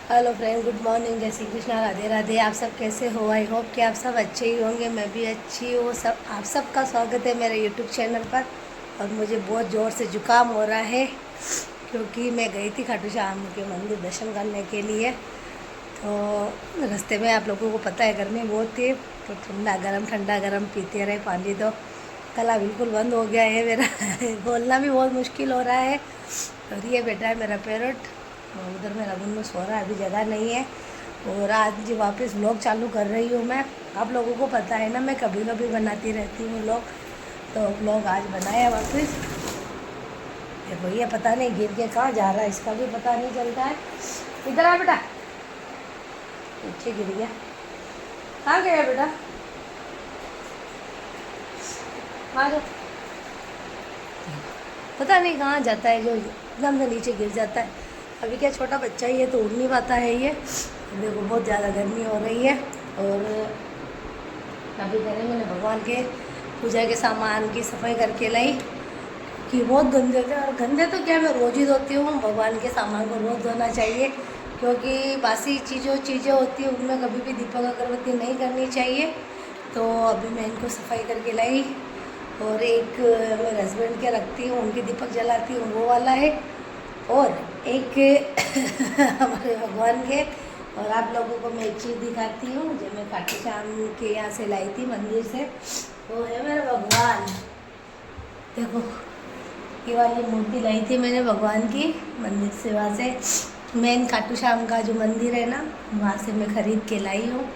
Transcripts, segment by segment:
Hello friend, good morning, जय श्री कृष्णा, राधे राधे। आप सब कैसे हो? आई होप कि आप सब अच्छे ही होंगे। मैं भी अच्छी हूँ। सब आप सबका स्वागत है मेरे यूट्यूब चैनल पर। और मुझे बहुत ज़ोर से जुकाम हो रहा है क्योंकि मैं गई थी खाटू श्याम के मंदिर दर्शन करने के लिए। तो रास्ते में आप लोगों को पता है गर्मी बहुत थी, तो ठंडा गरम पीते रहे पानी। तो गला बिल्कुल बंद हो गया है मेरा बोलना भी बहुत मुश्किल हो रहा है। और ये बेटा है मेरा पैरट, उधर मेरा गुन्नू सो रहा है, अभी जगह नहीं है। और आज वापस व्लॉग चालू कर रही हूँ मैं। आप लोगों को पता है ना, मैं कभी कभी बनाती रहती हूँ व्लॉग, तो व्लॉग आज बनाया वापस। देखो ये पता नहीं गिर के कहाँ जा रहा है, इसका भी पता नहीं चलता है। इधर आ बेटा, पीछे गिर गया। कहाँ गया बेटा? आ जाओ। पता नहीं कहाँ जाता है, जो एकदम से नीचे गिर जाता है। अभी क्या छोटा बच्चा ही है तो उड़ नहीं पाता है ये। देखो बहुत ज़्यादा गर्मी हो रही है। और अभी मैंने भगवान के पूजा के सामान की सफाई करके लाई कि बहुत गंदे थे। और गंदे तो क्या, मैं रोज़ ही धोती हूँ। भगवान के सामान को रोज़ धोना चाहिए क्योंकि बासी चीज़ें होती हैं, उनमें कभी भी दीपक अगरबत्ती नहीं करनी चाहिए। तो अभी मैं इनको सफाई करके लाई। और एक मेरे हस्बैंड के रखती हूँ, उनके दीपक जलाती हूँ, वो वाला है। और एक हमारे भगवान के। और आप लोगों को मैं एक चीज़ दिखाती हूँ जो मैं खाटू श्याम के यहाँ से लाई थी मंदिर से। वो है मेरा भगवान। देखो ये वाली मूर्ति लाई थी मैंने भगवान की मंदिर से, वहाँ से मेन खाटू श्याम का जो मंदिर है ना, वहाँ से मैं ख़रीद के लाई हूँ।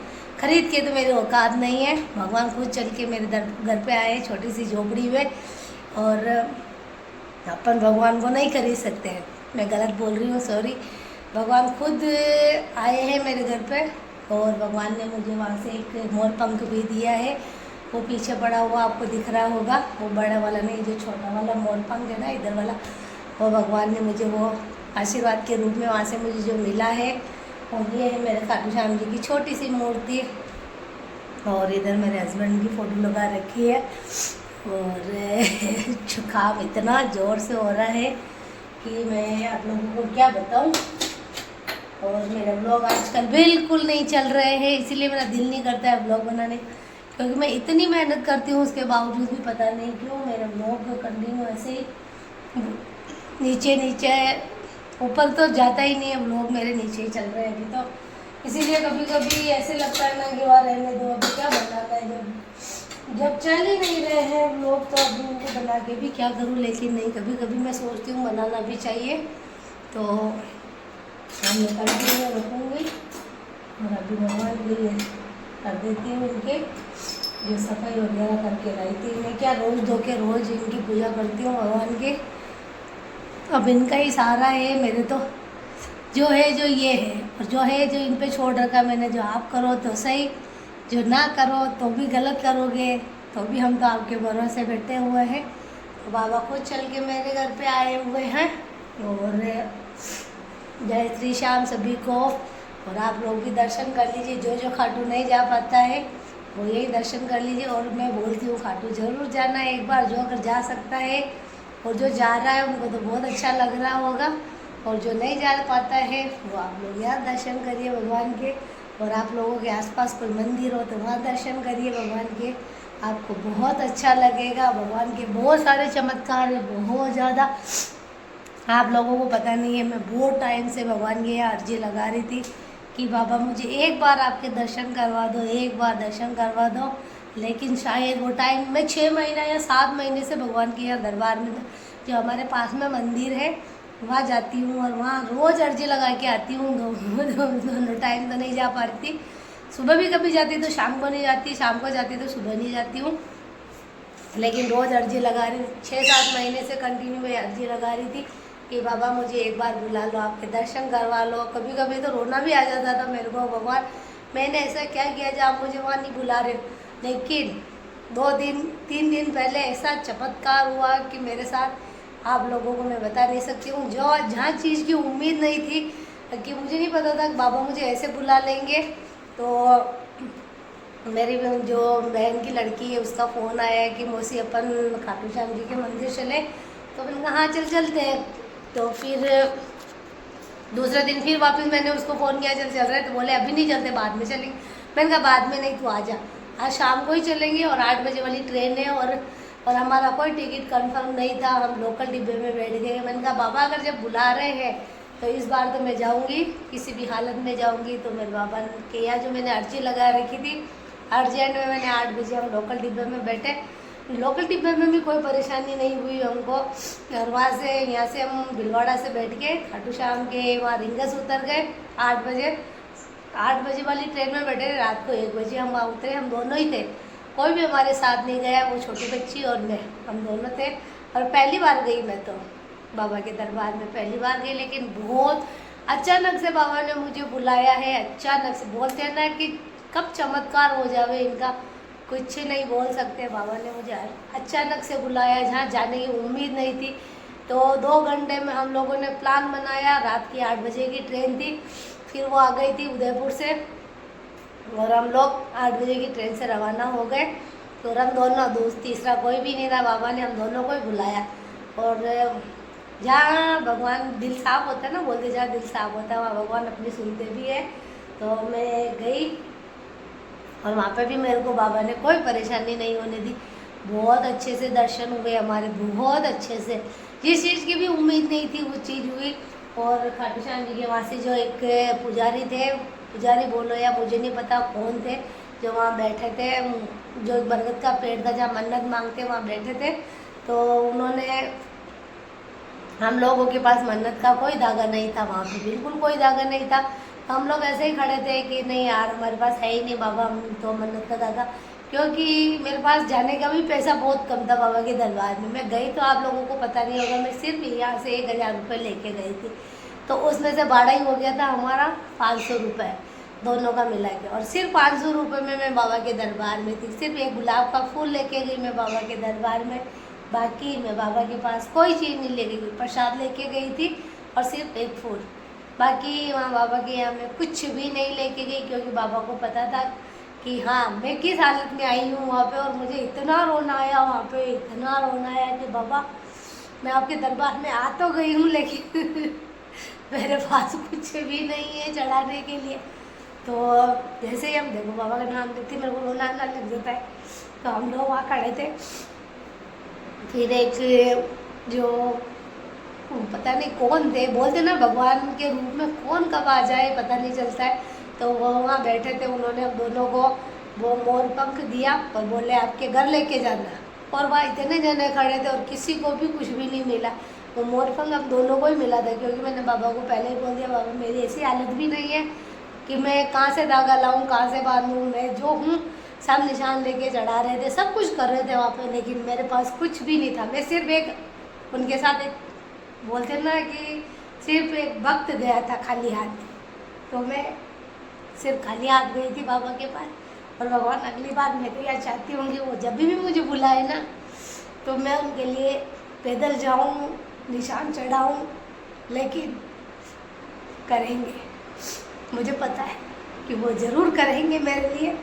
ख़रीद के तो मेरी औकात नहीं है, भगवान खुद चल के मेरे घर पे आए, छोटी सी झोपड़ी में। और अपन भगवान को नहीं खरीद सकते हैं, मैं गलत बोल रही हूँ, सॉरी। भगवान खुद आए हैं मेरे घर पे। और भगवान ने मुझे वहाँ से एक मोर पंख भी दिया है। वो पीछे पड़ा हुआ आपको दिख रहा होगा, वो बड़ा वाला नहीं, जो छोटा वाला मोर पंख है ना इधर वाला, वो भगवान ने मुझे वो आशीर्वाद के रूप में वहाँ से मुझे जो मिला है। और ये है मेरे खाटू श्याम जी की छोटी सी मूर्ति। और इधर मेरे हस्बैंड की फ़ोटो लगा रखी है। और जुकाम इतना ज़ोर से हो रहा है कि मैं आप लोगों को क्या बताऊं। और मेरे ब्लॉग आजकल बिल्कुल नहीं चल रहे हैं, इसीलिए मेरा दिल नहीं करता है ब्लॉग बनाने, क्योंकि मैं इतनी मेहनत करती हूँ उसके बावजूद भी पता नहीं क्यों मेरे ब्लॉग कंटिन्यू ऐसे ही नीचे नीचे, ऊपर तो जाता ही नहीं है ब्लॉग, मेरे नीचे ही चल रहे हैं अभी तो। इसीलिए कभी कभी ऐसे लगता है ना कि वहाँ रहने दो, अभी क्या बनाना है, जब चल ही नहीं रहे हैं लोग, तो अभी उनको बना के भी क्या करूँ। लेकिन नहीं, कभी कभी मैं सोचती हूँ बनाना भी चाहिए। तो हम कंटिन्यू रखूँगी। और अभी भगवान के लिए कर देती हूँ, उनके जो सफाई वगैरह करके लाई थी मैं, क्या रोज़ धो के रोज़ इनकी पूजा करती हूँ भगवान के। अब इनका ही सहारा है मेरे तो, जो है जो ये है, और जो है जो इन पे छोड़ रखा मैंने, जो आप करो तो सही, जो ना करो तो भी गलत करोगे, तो भी हम तो आपके भरोसे बैठे हुए हैं। तो बाबा खुद चल के मेरे घर पे आए हुए हैं। और जय श्री श्याम सभी को। और आप लोग भी दर्शन कर लीजिए, जो जो खाटू नहीं जा पाता है वो यही दर्शन कर लीजिए। और मैं बोलती हूँ खाटू ज़रूर जाना है एक बार, जो अगर जा सकता है। और जो जा रहा है उनको तो बहुत अच्छा लग रहा होगा, और जो नहीं जा पाता है वो आप लोग यहाँ दर्शन करिए भगवान के। और आप लोगों के आसपास कोई मंदिर हो तो वहाँ दर्शन करिए भगवान के, आपको बहुत अच्छा लगेगा। भगवान के बहुत सारे चमत्कार है, बहुत ज़्यादा। आप लोगों को पता नहीं है, मैं बहुत टाइम से भगवान की अर्जी लगा रही थी कि बाबा मुझे एक बार आपके दर्शन करवा दो, एक बार दर्शन करवा दो। लेकिन शायद वो टाइम, मैं 6 महीना या 7 महीने से भगवान के यहाँ दरबार में, जो हमारे पास में मंदिर है वहाँ जाती हूँ, और वहाँ रोज़ अर्जी लगा के आती हूँ। दोनों टाइम तो नहीं जा पा रही थी। सुबह भी कभी जाती तो शाम को नहीं जाती, शाम को जाती तो सुबह नहीं जाती हूँ। लेकिन रोज़ अर्जी लगा रही, 6-7 महीने से कंटिन्यू में अर्जी लगा रही थी कि बाबा मुझे एक बार बुला लो, आपके दर्शन करवा लो। कभी कभी तो रोना भी आ जाता था मेरे को, भगवान मैंने ऐसा क्या किया जो आप मुझे वहाँ नहीं बुला रहे हो। लेकिन 2-3 दिन पहले ऐसा चमत्कार हुआ कि मेरे साथ, आप लोगों को मैं बता नहीं सकती हूँ। जो जहाँ चीज़ की उम्मीद नहीं थी, कि मुझे नहीं पता था कि बाबा मुझे ऐसे बुला लेंगे। तो मेरी जो बहन की लड़की है उसका फ़ोन आया है कि मौसी अपन खाटू श्याम जी के मंदिर चले। तो मैंने कहा हाँ चलते हैं। तो फिर दूसरे दिन फिर वापस मैंने उसको फ़ोन किया, चल रहे, तो बोले अभी नहीं चलते, बाद में चलेंगे। मैंने कहा बाद में नहीं, तू आ जा, आज शाम को ही चलेंगे, और 8 बजे वाली ट्रेन है, और हमारा कोई टिकट कंफर्म नहीं था, हम लोकल डिब्बे में बैठ गए। मैंने कहा बाबा अगर जब बुला रहे हैं तो इस बार तो मैं जाऊंगी, किसी भी हालत में जाऊंगी। तो मेरे बाबा के यहाँ जो मैंने अर्जी लगा रखी थी, अर्जेंट में मैंने 8 बजे हम लोकल डिब्बे में बैठे। लोकल डिब्बे में भी कोई परेशानी नहीं हुई हमको, और वहाँ से यहाँ से हम भिलवाड़ा से बैठ के खाटू श्याम के वहाँ रिंगस उतर गए 8 बजे। 8 बजे वाली ट्रेन में बैठे, रात को 1 बजे हम वहाँ उतरे। हम दोनों ही थे, कोई भी हमारे साथ नहीं गया, वो छोटी बच्ची और मैं, हम दोनों थे। और पहली बार गई मैं तो बाबा के दरबार में, पहली बार गई, लेकिन बहुत अचानक से बाबा ने मुझे बुलाया है। अचानक से, बोलते हैं ना कि कब चमत्कार हो जावे इनका, कुछ नहीं बोल सकते। बाबा ने मुझे अचानक से बुलाया, जहाँ जाने की उम्मीद नहीं थी। तो 2 घंटे में हम लोगों ने प्लान बनाया, रात की 8 बजे की ट्रेन थी, फिर वो आ गई थी उदयपुर से, और हम लोग 8 बजे की ट्रेन से रवाना हो गए। तो हम दोनों दोस्त, तीसरा कोई भी नहीं था, बाबा ने हम दोनों को ही बुलाया। और जहाँ भगवान दिल साफ होता है ना, बोलते जहाँ दिल साफ होता है वहाँ भगवान अपनी सुनते भी है। तो मैं गई, और वहाँ पे भी मेरे को बाबा ने कोई परेशानी नहीं होने दी। बहुत अच्छे से दर्शन हुए हमारे, बहुत अच्छे से, जिस चीज़ की भी उम्मीद नहीं थी वो चीज़ हुई। और खाटू श्याम जी के वहाँ से जो एक पुजारी थे, पुजारी बोलो या मुझे नहीं पता कौन थे, जो वहाँ बैठे थे, जो बरगद का पेड़ था जहाँ मन्नत मांगते वहाँ बैठे थे। तो उन्होंने, हम लोगों के पास मन्नत का कोई धागा नहीं था वहाँ पे, बिल्कुल कोई धागा नहीं था। हम लोग ऐसे ही खड़े थे कि नहीं यार हमारे पास है ही नहीं बाबा, हम तो मन्नत का धागा, क्योंकि मेरे पास जाने का भी पैसा बहुत कम था बाबा के दरबार में। मैं गई तो आप लोगों को पता नहीं होगा, मैं सिर्फ यहाँ से 1000 रुपये लेके गई थी। तो उसमें से भाड़ा ही हो गया था हमारा 500 रुपये, दोनों का मिला के। और सिर्फ 500 रुपये में मैं बाबा के दरबार में थी। सिर्फ एक गुलाब का फूल लेके गई मैं बाबा के दरबार में, बाकी मैं बाबा के पास कोई चीज़ नहीं लेके गई। प्रसाद लेके गई थी और सिर्फ एक फूल, बाकी वहाँ बाबा के यहाँ मैं कुछ भी नहीं लेके गई, क्योंकि बाबा को पता था कि हाँ मैं किस हालत में आई हूँ वहाँ पे। और मुझे इतना रोना आया वहाँ पे, इतना रोना आया कि बाबा मैं आपके दरबार में आ तो गई हूँ, लेकिन मेरे पास कुछ भी नहीं है चढ़ाने के लिए। तो जैसे ही हम देखो बाबा का नाम लेते मेरे को रोना आना लग जाता है। तो हम लोग वहाँ खड़े थे, फिर एक जो पता नहीं कौन थे, बोलते ना भगवान के रूप में कौन कब आ जाए पता नहीं चलता है। तो वो वहाँ बैठे थे, उन्होंने हम दोनों को वो मोर पंख दिया और बोले आपके घर लेके जाना। और वहाँ इतने जने खड़े थे और किसी को भी कुछ भी नहीं मिला। वो मोर पंख हम दोनों को ही मिला था, क्योंकि मैंने बाबा को पहले ही बोल दिया बाबा मेरी ऐसी हालत भी नहीं है कि मैं कहाँ से धागा लाऊं, कहाँ से बांधूं। मैं जो हूँ सब निशान लेके चढ़ा रहे थे, सब कुछ कर रहे थे वहाँ पे, लेकिन मेरे पास कुछ भी नहीं था। मैं सिर्फ एक उनके साथ एक बोलते ना कि सिर्फ एक वक्त गया था खाली हाथ, तो मैं सिर्फ खाली हाथ गई थी बाबा के पास। और भगवान अगली बार मैं तो यह चाहती हूँ कि वो जब भी मुझे बुलाए ना तो मैं उनके लिए पैदल जाऊँ, निशान चढ़ाऊँ, लेकिन करेंगे, मुझे पता है कि वो ज़रूर करेंगे मेरे लिए।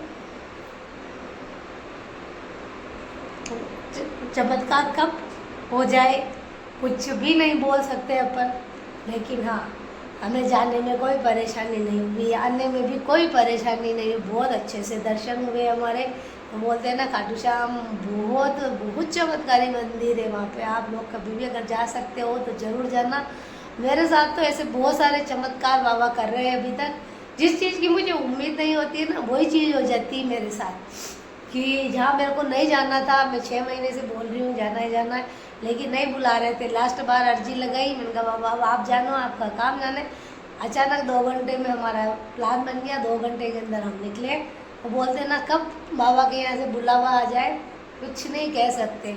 चमत्कार कब हो जाए कुछ भी नहीं बोल सकते अपन, लेकिन हाँ हमें जाने में कोई परेशानी नहीं हुई, आने में भी कोई परेशानी नहीं हुई। बहुत अच्छे से दर्शन हुए हमारे। तो बोलते हैं ना खाटू श्याम बहुत बहुत चमत्कारी मंदिर है वहाँ पे। आप लोग कभी भी अगर जा सकते हो तो ज़रूर जाना। मेरे साथ तो ऐसे बहुत सारे चमत्कार बाबा कर रहे हैं अभी तक। जिस चीज़ की मुझे उम्मीद नहीं होती है ना वही चीज़ हो जाती है मेरे साथ। कि जहाँ मेरे को नहीं जाना था, मैं 6 महीने से बोल रही हूँ जाना है, लेकिन नहीं बुला रहे थे। लास्ट बार अर्जी लगाई, मैंने कहा बाबा अब आप जानो, आपका काम जाने। अचानक 2 घंटे में हमारा प्लान बन गया, 2 घंटे के अंदर हम निकले। वो बोलते ना कब बाबा के यहाँ से बुलावा आ जाए कुछ नहीं कह सकते।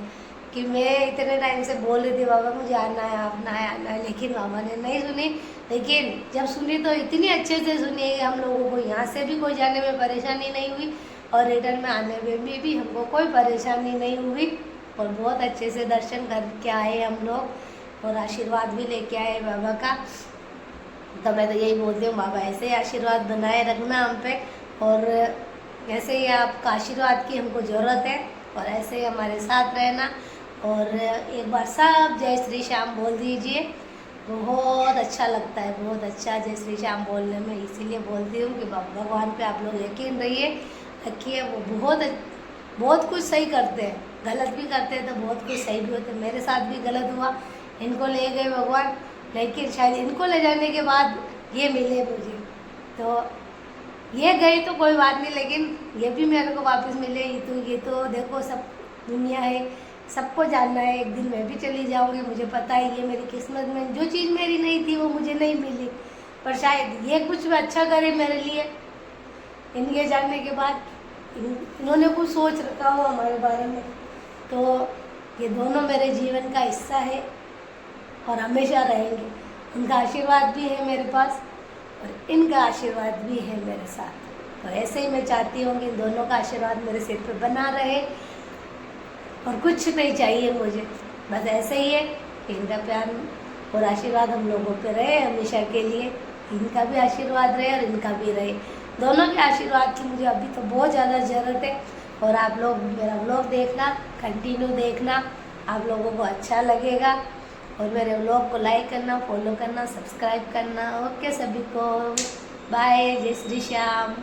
कि मैं इतने टाइम से बोल रही थी बाबा मुझे आना है आना है आना है, लेकिन बाबा ने नहीं सुनी। लेकिन जब सुनी तो इतनी अच्छे से सुनी कि हम लोगों को यहाँ से भी कोई जाने में परेशानी नहीं हुई और रिटर्न में आने में भी हमको कोई परेशानी नहीं हुई। और बहुत अच्छे से दर्शन करके आए हम लोग और आशीर्वाद भी लेके आए बाबा का। तो मैं तो यही बोलती हूँ बाबा ऐसे ही आशीर्वाद बनाए रखना हम पे, और ऐसे ही आपका आशीर्वाद की हमको ज़रूरत है, और ऐसे ही हमारे साथ रहना। और एक बार सब जय श्री श्याम बोल दीजिए। बहुत अच्छा लगता है, बहुत अच्छा। जय श्री श्याम बोलने में इसीलिए बोलती हूँ कि भगवान पे आप लोग यकीन रखिए। वो बहुत कुछ सही करते हैं, गलत भी करते हैं तो बहुत कुछ सही भी होते हैं। मेरे साथ भी गलत हुआ, इनको ले गए भगवान, लेकिन शायद इनको ले जाने के बाद ये मिले मुझे। तो ये गई तो कोई बात नहीं, लेकिन ये भी मेरे को वापस मिले। ये तो देखो सब दुनिया है, सबको जानना है। एक दिन मैं भी चली जाऊंगी, मुझे पता है ये मेरी किस्मत में जो चीज़ मेरी नहीं थी वो मुझे नहीं मिली, पर शायद ये कुछ भी अच्छा करे मेरे लिए। इनके जाने के बाद इन्होंने कुछ सोच रखा हो हमारे बारे में। तो ये दोनों मेरे जीवन का हिस्सा है और हमेशा रहेंगे। उनका आशीर्वाद भी है मेरे पास और इनका आशीर्वाद भी है मेरे साथ। तो ऐसे ही मैं चाहती हूँ कि इन दोनों का आशीर्वाद मेरे सिर पे बना रहे और कुछ नहीं चाहिए मुझे, बस ऐसे ही है कि इनका प्यार और आशीर्वाद हम लोगों पे रहे हमेशा के लिए। इनका भी आशीर्वाद रहे और इनका भी रहे, दोनों के आशीर्वाद की मुझे अभी तो बहुत ज़्यादा ज़रूरत है। और आप लोग मेरा व्लॉग देखना, कंटिन्यू देखना, आप लोगों को अच्छा लगेगा। और मेरे व्लॉग को लाइक करना, फॉलो करना, सब्सक्राइब करना। ओके सभी को बाय, जय श्री श्याम।